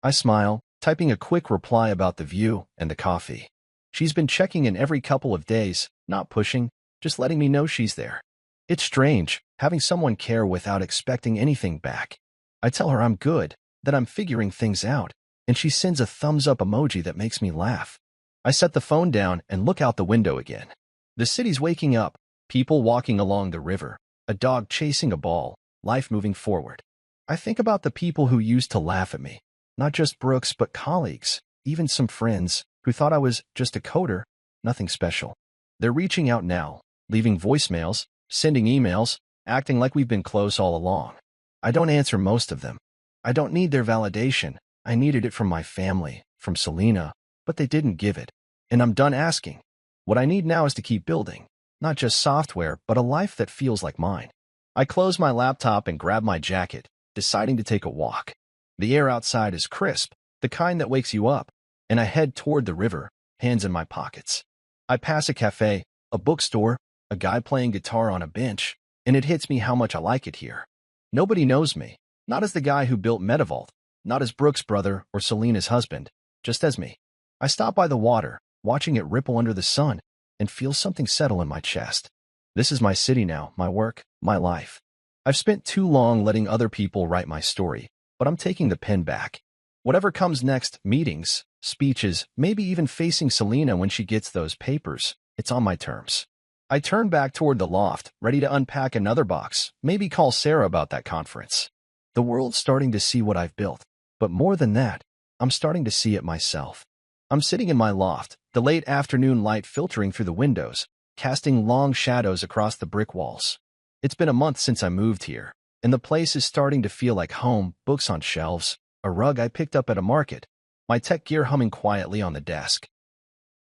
S1: I smile, typing a quick reply about the view and the coffee. She's been checking in every couple of days, not pushing, just letting me know she's there. It's strange, having someone care without expecting anything back. I tell her I'm good, that I'm figuring things out, and she sends a thumbs-up emoji that makes me laugh. I set the phone down and look out the window again. The city's waking up, people walking along the river, a dog chasing a ball, life moving forward. I think about the people who used to laugh at me, not just Brooks but colleagues, even some friends who thought I was just a coder, nothing special. They're reaching out now, leaving voicemails, sending emails, acting like we've been close all along. I don't answer most of them. I don't need their validation. I needed it from my family, from Selena, but they didn't give it. And I'm done asking. What I need now is to keep building, not just software, but a life that feels like mine. I close my laptop and grab my jacket, deciding to take a walk. The air outside is crisp, the kind that wakes you up, and I head toward the river, hands in my pockets. I pass a cafe, a bookstore, a guy playing guitar on a bench, and it hits me how much I like it here. Nobody knows me, not as the guy who built MediVault, not as Brooks' brother or Selena's husband, just as me. I stop by the water, watching it ripple under the sun, and feel something settle in my chest. This is my city now, my work, my life. I've spent too long letting other people write my story, but I'm taking the pen back. Whatever comes next, meetings, speeches, maybe even facing Selena when she gets those papers, it's on my terms. I turn back toward the loft, ready to unpack another box, maybe call Sarah about that conference. The world's starting to see what I've built, but more than that, I'm starting to see it myself. I'm sitting in my loft, the late afternoon light filtering through the windows, casting long shadows across the brick walls. It's been a month since I moved here, and the place is starting to feel like home, books on shelves, a rug I picked up at a market, my tech gear humming quietly on the desk.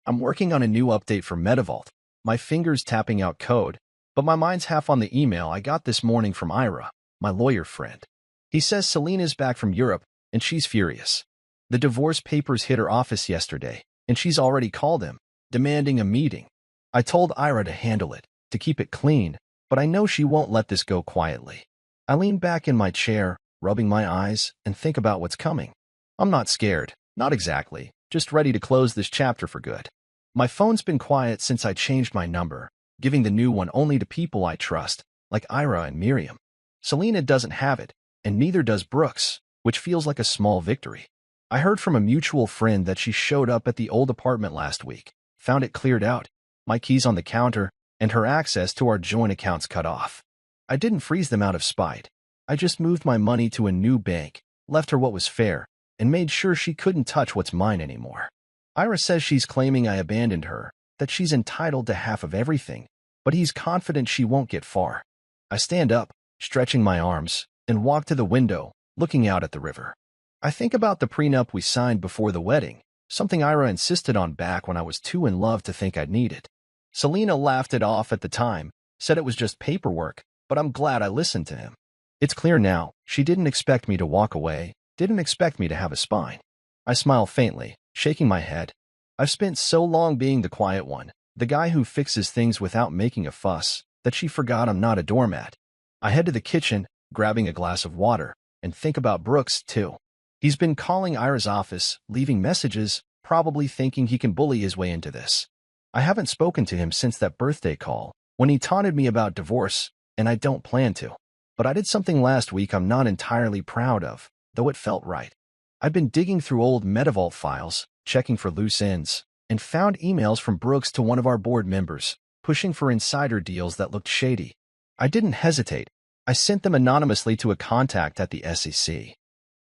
S1: I'm working on a new update for MetaVault, my fingers tapping out code, but my mind's half on the email I got this morning from Ira, my lawyer friend. He says Selena's back from Europe, and she's furious. The divorce papers hit her office yesterday, and she's already called him, demanding a meeting. I told Ira to handle it, to keep it clean, but I know she won't let this go quietly. I lean back in my chair, rubbing my eyes, and think about what's coming. I'm not scared, not exactly, just ready to close this chapter for good. My phone's been quiet since I changed my number, giving the new one only to people I trust, like Ira and Miriam. Selena doesn't have it, and neither does Brooks, which feels like a small victory. I heard from a mutual friend that she showed up at the old apartment last week, found it cleared out, my keys on the counter, and her access to our joint accounts cut off. I didn't freeze them out of spite. I just moved my money to a new bank, left her what was fair, and made sure she couldn't touch what's mine anymore. Ira says she's claiming I abandoned her, that she's entitled to half of everything, but he's confident she won't get far. I stand up, stretching my arms, and walk to the window, looking out at the river. I think about the prenup we signed before the wedding, something Ira insisted on back when I was too in love to think I'd need it. Selena laughed it off at the time, said it was just paperwork, but I'm glad I listened to him. It's clear now, she didn't expect me to walk away, didn't expect me to have a spine. I smile faintly, shaking my head. I've spent so long being the quiet one, the guy who fixes things without making a fuss, that she forgot I'm not a doormat. I head to the kitchen, grabbing a glass of water, and think about Brooks, too. He's been calling Ira's office, leaving messages, probably thinking he can bully his way into this. I haven't spoken to him since that birthday call, when he taunted me about divorce, and I don't plan to. But I did something last week I'm not entirely proud of, though it felt right. I've been digging through old MetaVault files, checking for loose ends, and found emails from Brooks to one of our board members, pushing for insider deals that looked shady. I didn't hesitate. I sent them anonymously to a contact at the SEC.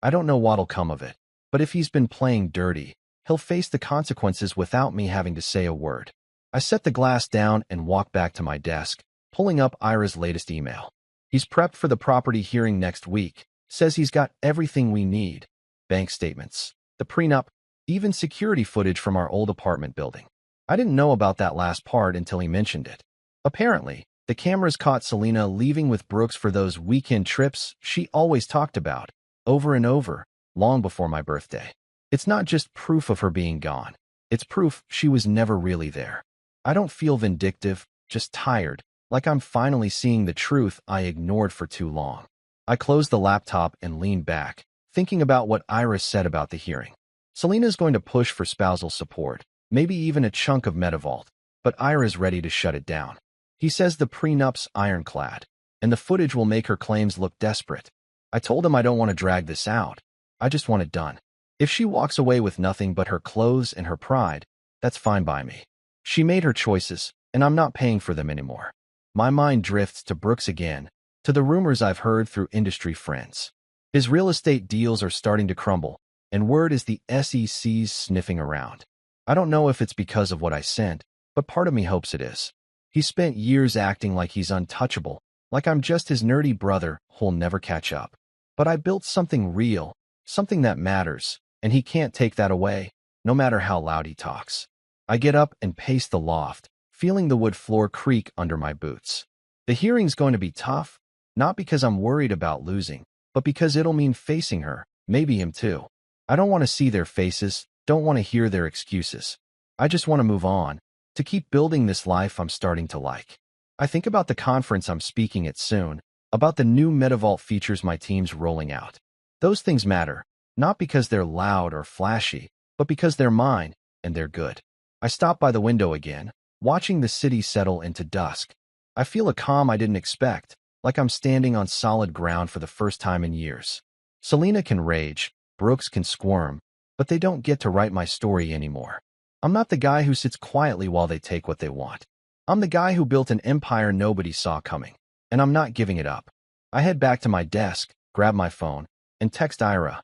S1: I don't know what'll come of it, but if he's been playing dirty, he'll face the consequences without me having to say a word. I set the glass down and walk back to my desk, pulling up Ira's latest email. He's prepped for the property hearing next week, says he's got everything we need. Bank statements, the prenup, even security footage from our old apartment building. I didn't know about that last part until he mentioned it. Apparently, the cameras caught Selena leaving with Brooks for those weekend trips she always talked about, over and over, long before my birthday. It's not just proof of her being gone. It's proof she was never really there. I don't feel vindictive, just tired, like I'm finally seeing the truth I ignored for too long. I close the laptop and lean back, thinking about what Iris said about the hearing. Selena's going to push for spousal support, maybe even a chunk of MetaVault, but Ira's ready to shut it down. He says the prenup's ironclad, and the footage will make her claims look desperate. I told him I don't want to drag this out. I just want it done. If she walks away with nothing but her clothes and her pride, that's fine by me. She made her choices, and I'm not paying for them anymore. My mind drifts to Brooks again, to the rumors I've heard through industry friends. His real estate deals are starting to crumble, and word is the SEC's sniffing around. I don't know if it's because of what I sent, but part of me hopes it is. He spent years acting like he's untouchable, like I'm just his nerdy brother who'll never catch up. But I built something real, something that matters, and he can't take that away, no matter how loud he talks. I get up and pace the loft, feeling the wood floor creak under my boots. The hearing's going to be tough, not because I'm worried about losing, but because it'll mean facing her, maybe him too. I don't want to see their faces, don't want to hear their excuses. I just want to move on, to keep building this life I'm starting to like. I think about the conference I'm speaking at soon, about the new MetaVault features my team's rolling out. Those things matter, not because they're loud or flashy, but because they're mine, and they're good. I stop by the window again, watching the city settle into dusk. I feel a calm I didn't expect, like I'm standing on solid ground for the first time in years. Selena can rage, Brooks can squirm, but they don't get to write my story anymore. I'm not the guy who sits quietly while they take what they want. I'm the guy who built an empire nobody saw coming, and I'm not giving it up. I head back to my desk, grab my phone, and text Ira.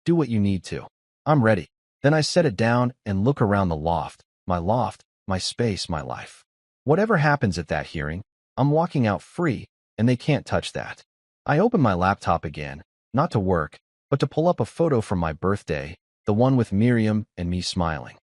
S1: Do what you need to. I'm ready. Then I set it down and look around the loft, my space, my life. Whatever happens at that hearing, I'm walking out free, and they can't touch that. I open my laptop again, not to work, but to pull up a photo from my birthday, the one with Miriam and me smiling.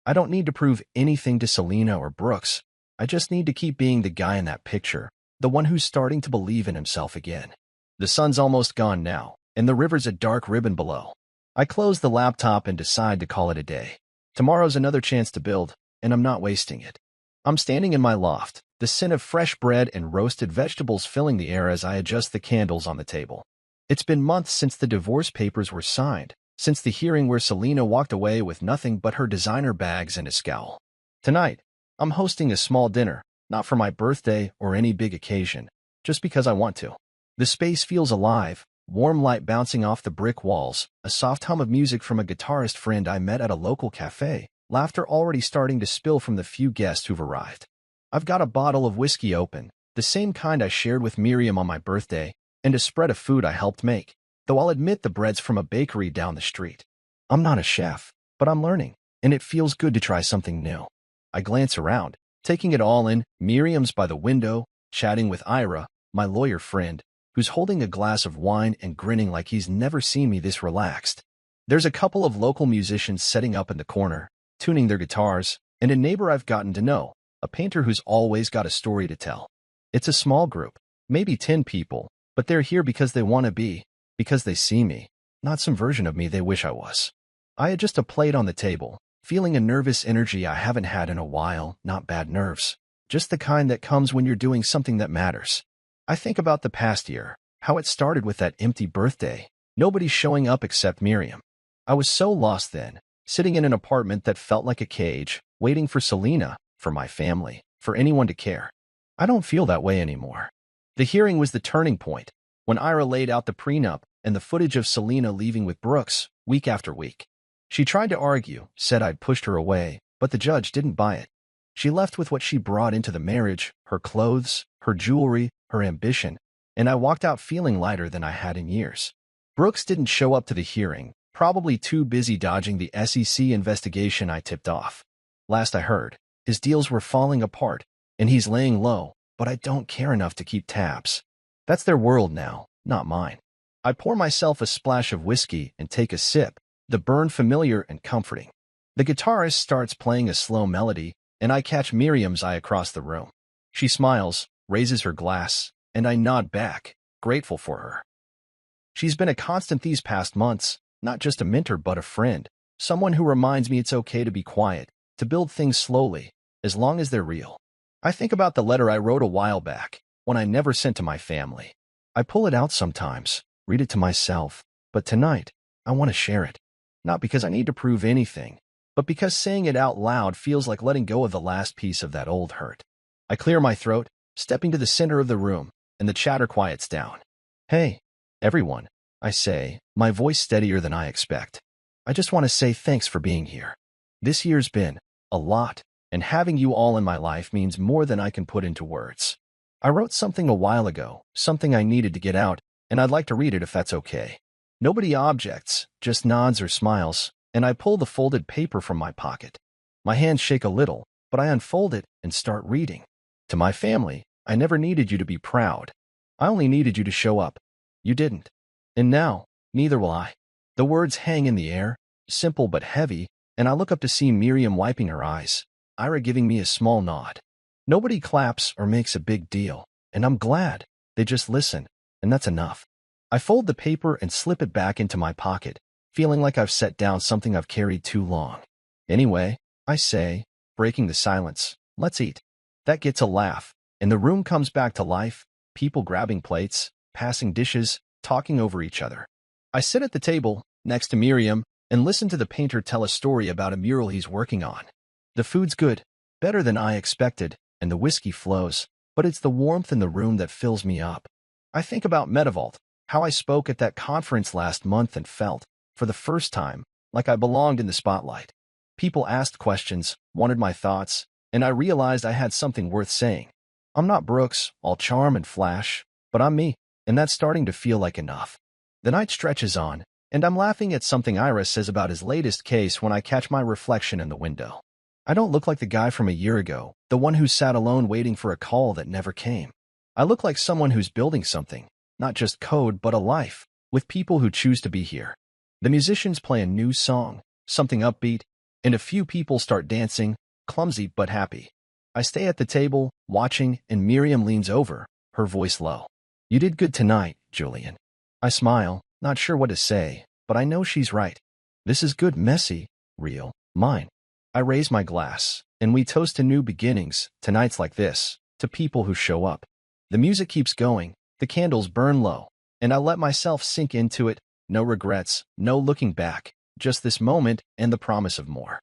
S1: I don't need to prove anything to Selena or Brooks. I just need to keep being the guy in that picture, the one who's starting to believe in himself again. The sun's almost gone now, and the river's a dark ribbon below. I close the laptop and decide to call it a day. Tomorrow's another chance to build, and I'm not wasting it. I'm standing in my loft, the scent of fresh bread and roasted vegetables filling the air as I adjust the candles on the table. It's been months since the divorce papers were signed, since the hearing where Selena walked away with nothing but her designer bags and a scowl. Tonight, I'm hosting a small dinner, not for my birthday or any big occasion, just because I want to. The space feels alive, warm light bouncing off the brick walls, a soft hum of music from a guitarist friend I met at a local cafe, laughter already starting to spill from the few guests who've arrived. I've got a bottle of whiskey open, the same kind I shared with Miriam on my birthday, and a spread of food I helped make, though I'll admit the bread's from a bakery down the street. I'm not a chef, but I'm learning, and it feels good to try something new. I glance around, taking it all in. Miriam's by the window, chatting with Ira, my lawyer friend, who's holding a glass of wine and grinning like he's never seen me this relaxed. There's a couple of local musicians setting up in the corner, tuning their guitars, and a neighbor I've gotten to know, a painter who's always got a story to tell. It's a small group, maybe 10 people, but they're here because they want to be, because they see me, not some version of me they wish I was. I adjust a plate on the table, feeling a nervous energy I haven't had in a while, not bad nerves, just the kind that comes when you're doing something that matters. I think about the past year, how it started with that empty birthday, nobody showing up except Miriam. I was so lost then, sitting in an apartment that felt like a cage, waiting for Selena, for my family, for anyone to care. I don't feel that way anymore. The hearing was the turning point, when Ira laid out the prenup and the footage of Selena leaving with Brooks, week after week. She tried to argue, said I'd pushed her away, but the judge didn't buy it. She left with what she brought into the marriage, her clothes, her jewelry, her ambition, and I walked out feeling lighter than I had in years. Brooks didn't show up to the hearing, probably too busy dodging the SEC investigation I tipped off. Last I heard, his deals were falling apart, and he's laying low, but I don't care enough to keep tabs. That's their world now, not mine. I pour myself a splash of whiskey and take a sip, the burn familiar and comforting. The guitarist starts playing a slow melody, and I catch Miriam's eye across the room. She smiles, raises her glass, and I nod back, grateful for her. She's been a constant these past months, not just a mentor but a friend, someone who reminds me it's okay to be quiet, to build things slowly, as long as they're real. I think about the letter I wrote a while back, one I never sent to my family. I pull it out sometimes, read it to myself, but tonight, I want to share it. Not because I need to prove anything, but because saying it out loud feels like letting go of the last piece of that old hurt. I clear my throat, stepping to the center of the room, and the chatter quiets down. Hey, everyone, I say, my voice steadier than I expect. I just want to say thanks for being here. This year's been a lot, and having you all in my life means more than I can put into words. I wrote something a while ago, something I needed to get out, and I'd like to read it if that's okay. Nobody objects, just nods or smiles, and I pull the folded paper from my pocket. My hands shake a little, but I unfold it and start reading. To my family, I never needed you to be proud. I only needed you to show up. You didn't. And now, neither will I. The words hang in the air, simple but heavy, and I look up to see Miriam wiping her eyes, Ira giving me a small nod. Nobody claps or makes a big deal, and I'm glad. They just listen, and that's enough. I fold the paper and slip it back into my pocket, feeling like I've set down something I've carried too long. Anyway, I say, breaking the silence, let's eat. That gets a laugh, and the room comes back to life, people grabbing plates, passing dishes, talking over each other. I sit at the table, next to Miriam, and listen to the painter tell a story about a mural he's working on. The food's good, Better than I expected, and the whiskey flows, but it's the warmth in the room that fills me up. I think about Medivault, how I spoke at that conference last month and felt, for the first time, like I belonged in the spotlight. People asked questions, wanted my thoughts, and I realized I had something worth saying. I'm not Brooks, all charm and flash, but I'm me, and that's starting to feel like enough. The night stretches on, and I'm laughing at something Ira says about his latest case when I catch my reflection in the window. I don't look like the guy from a year ago, the one who sat alone waiting for a call that never came. I look like someone who's building something, not just code but a life, with people who choose to be here. The musicians play a new song, something upbeat, and a few people start dancing, clumsy but happy. I stay at the table, watching, and Miriam leans over, her voice low. "You did good tonight, Julian." I smile, not sure what to say, but I know she's right. This is good, messy, real, mine. I raise my glass, and we toast to new beginnings, to nights like this, to people who show up. The music keeps going, the candles burn low, and I let myself sink into it, no regrets, no looking back, just this moment and the promise of more.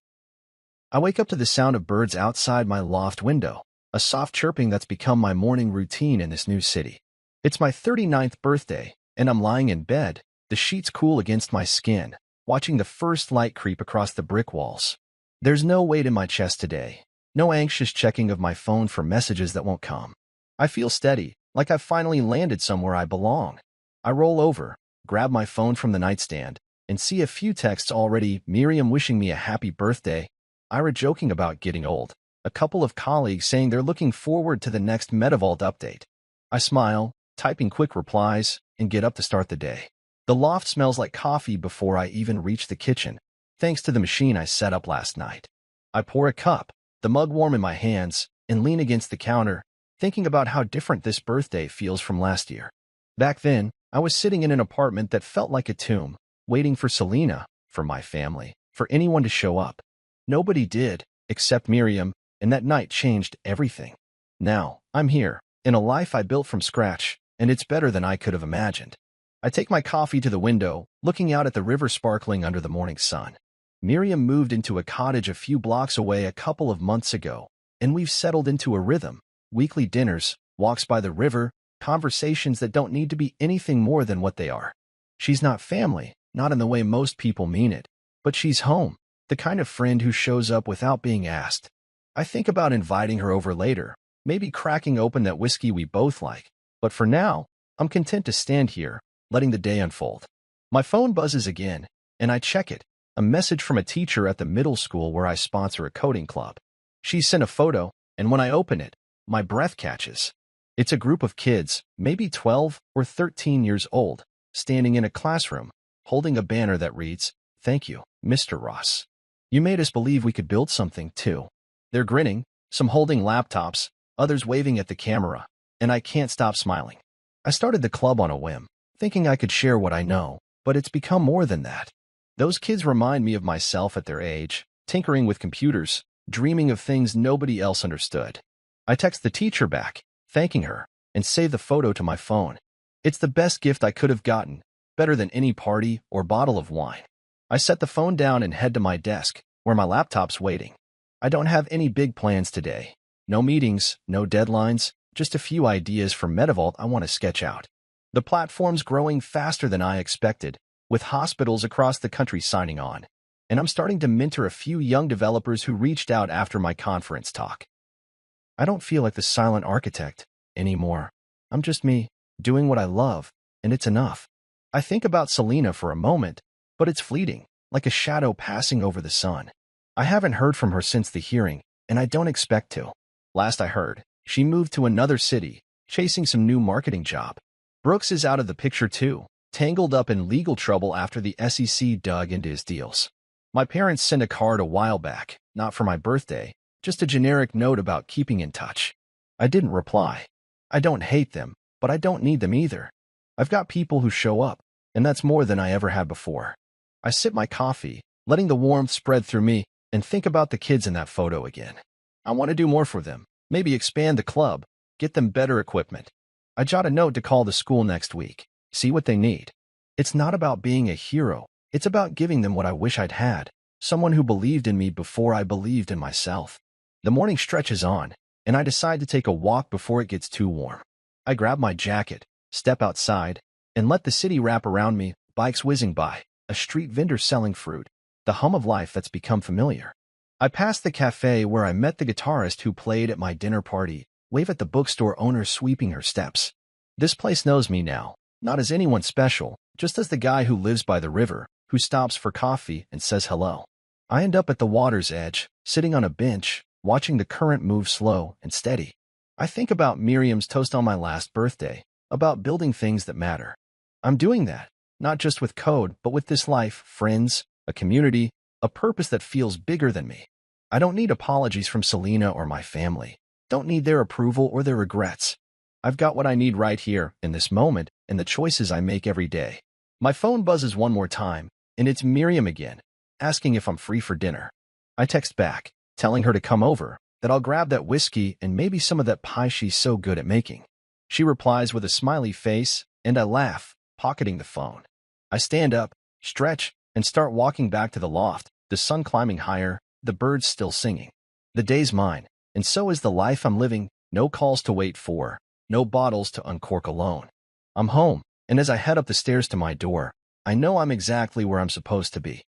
S1: I wake up to the sound of birds outside my loft window, a soft chirping that's become my morning routine in this new city. It's my 39th birthday, and I'm lying in bed, the sheets cool against my skin, watching the first light creep across the brick walls. There's no weight in my chest today, no anxious checking of my phone for messages that won't come. I feel steady, like I've finally landed somewhere I belong. I roll over, grab my phone from the nightstand, and see a few texts already, Miriam wishing me a happy birthday, Ira joking about getting old, a couple of colleagues saying they're looking forward to the next Medivault update. I smile, typing quick replies, and get up to start the day. The loft smells like coffee before I even reach the kitchen, thanks to the machine I set up last night. I pour a cup, the mug warm in my hands, and lean against the counter, thinking about how different this birthday feels from last year. Back then, I was sitting in an apartment that felt like a tomb, waiting for Selena, for my family, for anyone to show up. Nobody did, except Miriam, and that night changed everything. Now, I'm here, in a life I built from scratch, and it's better than I could have imagined. I take my coffee to the window, looking out at the river sparkling under the morning sun. Miriam moved into a cottage a few blocks away a couple of months ago, and we've settled into a rhythm. Weekly dinners, walks by the river, conversations that don't need to be anything more than what they are. She's not family, not in the way most people mean it, but she's home, the kind of friend who shows up without being asked. I think about inviting her over later, maybe cracking open that whiskey we both like, but for now, I'm content to stand here, letting the day unfold. My phone buzzes again, and I check it. A message from a teacher at the middle school where I sponsor a coding club. She sent a photo, and when I open it, my breath catches. It's a group of kids, maybe 12 or 13 years old, standing in a classroom, holding a banner that reads, "Thank you, Mr. Ross. You made us believe we could build something, too." They're grinning, some holding laptops, others waving at the camera, and I can't stop smiling. I started the club on a whim, thinking I could share what I know, but it's become more than that. Those kids remind me of myself at their age, tinkering with computers, dreaming of things nobody else understood. I text the teacher back, thanking her, and save the photo to my phone. It's the best gift I could have gotten, better than any party or bottle of wine. I set the phone down and head to my desk, where my laptop's waiting. I don't have any big plans today. No meetings, no deadlines, just a few ideas for Medivault I want to sketch out. The platform's growing faster than I expected, with hospitals across the country signing on, and I'm starting to mentor a few young developers who reached out after my conference talk. I don't feel like the silent architect anymore. I'm just me, doing what I love, and it's enough. I think about Selena for a moment, but it's fleeting, like a shadow passing over the sun. I haven't heard from her since the hearing, and I don't expect to. Last I heard, she moved to another city, chasing some new marketing job. Brooks is out of the picture too, tangled up in legal trouble after the SEC dug into his deals. My parents sent a card a while back, not for my birthday, just a generic note about keeping in touch. I didn't reply. I don't hate them, but I don't need them either. I've got people who show up, and that's more than I ever had before. I sip my coffee, letting the warmth spread through me, and think about the kids in that photo again. I want to do more for them, maybe expand the club, get them better equipment. I jot a note to call the school next week, see what they need. It's not about being a hero. It's about giving them what I wish I'd had, someone who believed in me before I believed in myself. The morning stretches on, and I decide to take a walk before it gets too warm. I grab my jacket, step outside, and let the city wrap around me, bikes whizzing by, a street vendor selling fruit, the hum of life that's become familiar. I pass the cafe where I met the guitarist who played at my dinner party, wave at the bookstore owner sweeping her steps. This place knows me now, not as anyone special, just as the guy who lives by the river, who stops for coffee and says hello. I end up at the water's edge, sitting on a bench, watching the current move slow and steady. I think about Miriam's toast on my last birthday, about building things that matter. I'm doing that, not just with code, but with this life, friends, a community, a purpose that feels bigger than me. I don't need apologies from Selena or my family. Don't need their approval or their regrets. I've got what I need right here, in this moment, in the choices I make every day. My phone buzzes one more time, and it's Miriam again, asking if I'm free for dinner. I text back, telling her to come over, that I'll grab that whiskey and maybe some of that pie she's so good at making. She replies with a smiley face, and I laugh, pocketing the phone. I stand up, stretch, and start walking back to the loft, the sun climbing higher, the birds still singing. The day's mine, and so is the life I'm living, no calls to wait for, no bottles to uncork alone. I'm home, and as I head up the stairs to my door, I know I'm exactly where I'm supposed to be.